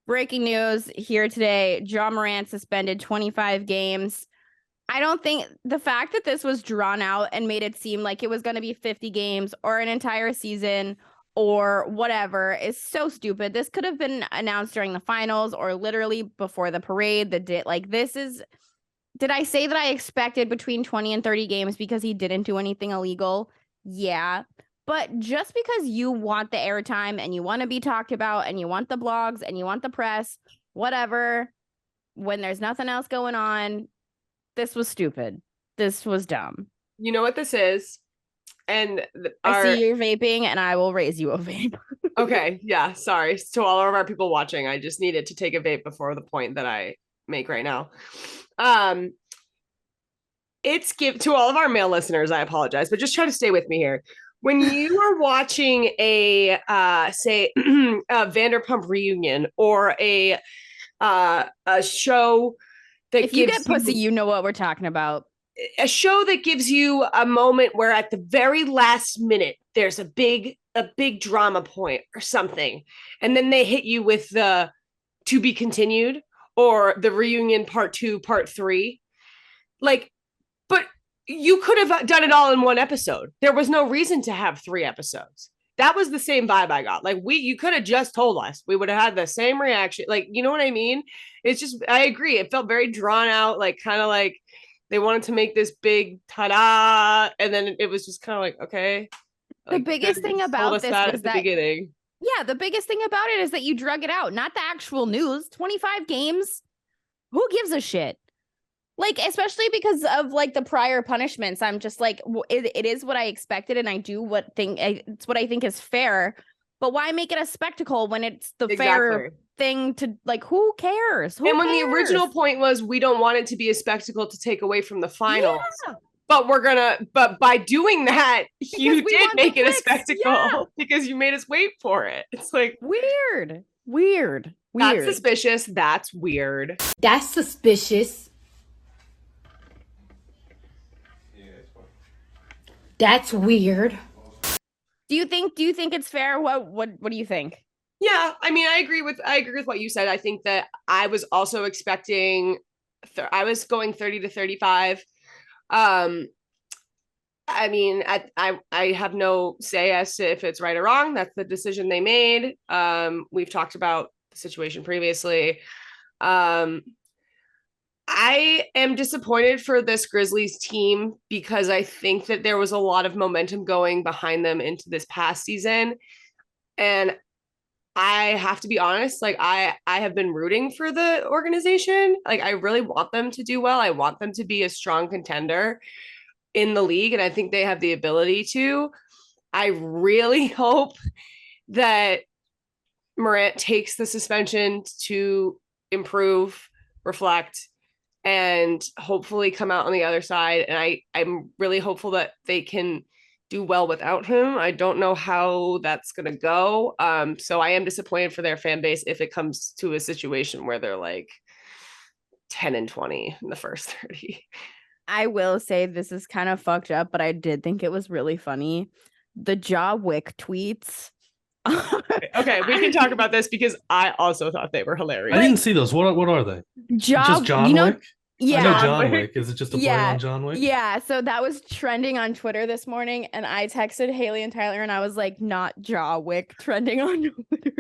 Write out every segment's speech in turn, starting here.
Breaking news here today. Ja Morant suspended 25 games. I don't think the fact that this was drawn out and made it seem like it was going to be 50 games or an entire season or whatever is so stupid. This could have been announced during the finals or literally before the parade. Did I say that I expected between 20 and 30 games because he didn't do anything illegal? Yeah. But just because you want the airtime and you want to be talked about and you want the blogs and you want the press, whatever, when there's nothing else going on, this was stupid. This was dumb. You know what this is? And I see you're vaping and I will raise you a vape. Okay. Yeah. Sorry. To all of our people watching, I just needed to take a vape before the point that I make right now. It's to all of our male listeners, I apologize, but just try to stay with me here. When you are watching a say a Vanderpump reunion or a show that if you get pussy, you know what we're talking about. A show that gives you a moment where at the very last minute there's a big drama point or something, and then they hit you with the to be continued or the reunion part 2, part 3. Like, but you could have done it all in one episode. There was no reason to have 3 episodes. That was the same vibe I got. Like, you could have just told us. We would have had the same reaction. Like, you know what I mean? It's just, I agree. It felt very drawn out, like kind of like they wanted to make this big ta-da. And then it was just kind of like, okay. The biggest thing about this was that beginning. Yeah, the biggest thing about it is that you drug it out, not the actual news. 25 games. Who gives a shit? Like, especially because of like the prior punishments, I'm just like, it is what I expected, and I do it's what I think is fair. But why make it a spectacle when it's the fair thing to like? Who cares? And when the original point was, we don't want it to be a spectacle to take away from the finals. Yeah. But by doing that, you did make it a spectacle because you made us wait for it. It's like weird. That's suspicious. That's weird. That's suspicious. That's weird. Do you think it's fair? What do you think? Yeah, I mean, I agree with what you said. I think that I was also expecting I was going 30 to 35. I mean, I have no say as to if it's right or wrong. That's the decision they made. We've talked about the situation previously. I am disappointed for this Grizzlies team because I think that there was a lot of momentum going behind them into this past season. And I have to be honest, like I have been rooting for the organization. Like I really want them to do well. I want them to be a strong contender in the league. And I think they have the ability to. I really hope that Morant takes the suspension to improve, reflect, and hopefully come out on the other side. And I'm really hopeful that they can do well without him. I don't know how that's going to go. So I am disappointed for their fan base if it comes to a situation where they're like 10 and 20 in the first 30. I will say this is kind of fucked up, but I did think it was really funny. The Ja Wick tweets. Okay, we can talk about this because I also thought they were hilarious. I didn't see those. What are they? Just John Wick? Yeah. I know John Wick. Is it just a play on John Wick? Yeah, so that was trending on Twitter this morning, and I texted Haley and Tyler, and I was like, not Ja Wick trending on Twitter.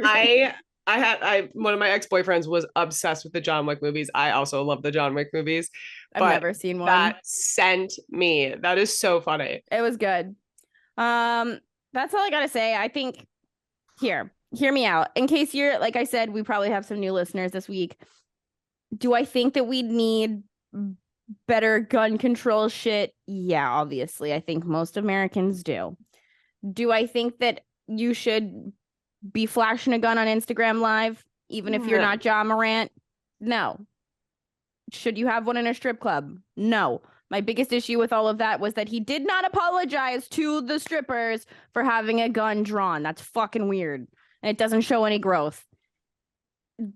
One of my ex-boyfriends was obsessed with the John Wick movies. I also love the John Wick movies. I've never seen one. That sent me. That is so funny. It was good. That's all I gotta say. I think hear me out. In case you're, like I said, we probably have some new listeners this week. Do I think that we need better gun control shit? Yeah, obviously. I think most Americans do. Do I think that you should be flashing a gun on Instagram Live, even if you're not Ja Morant? No. Should you have one in a strip club? No. My biggest issue with all of that was that he did not apologize to the strippers for having a gun drawn. That's fucking weird. And it doesn't show any growth.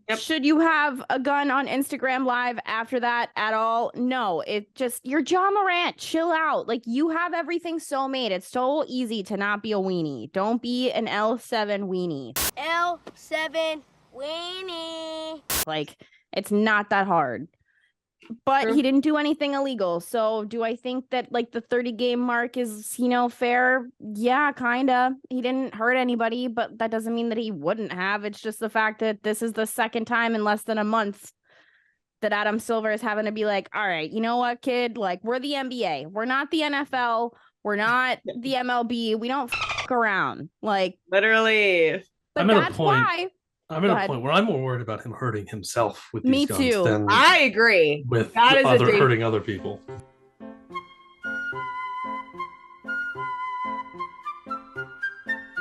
Yep. Should you have a gun on Instagram Live after that at all? No, it just, you're Ja Morant. Chill out. Like, you have everything so made. It's so easy to not be a weenie. Don't be an L7 weenie. L7 weenie. Like, it's not that hard. But True. he didn't do anything illegal. So do I think that like the 30-game mark is, fair? Yeah, kind of. He didn't hurt anybody, but that doesn't mean that he wouldn't have. It's just the fact that this is the second time in less than a month that Adam Silver is having to be like, all right, you know what, kid? Like, we're the NBA. We're not the NFL. We're not the MLB. We don't around. Like, literally. But that's why. I'm at a point where I'm more worried about him hurting himself with Me these guns too. than I agree. with That is hurting other people.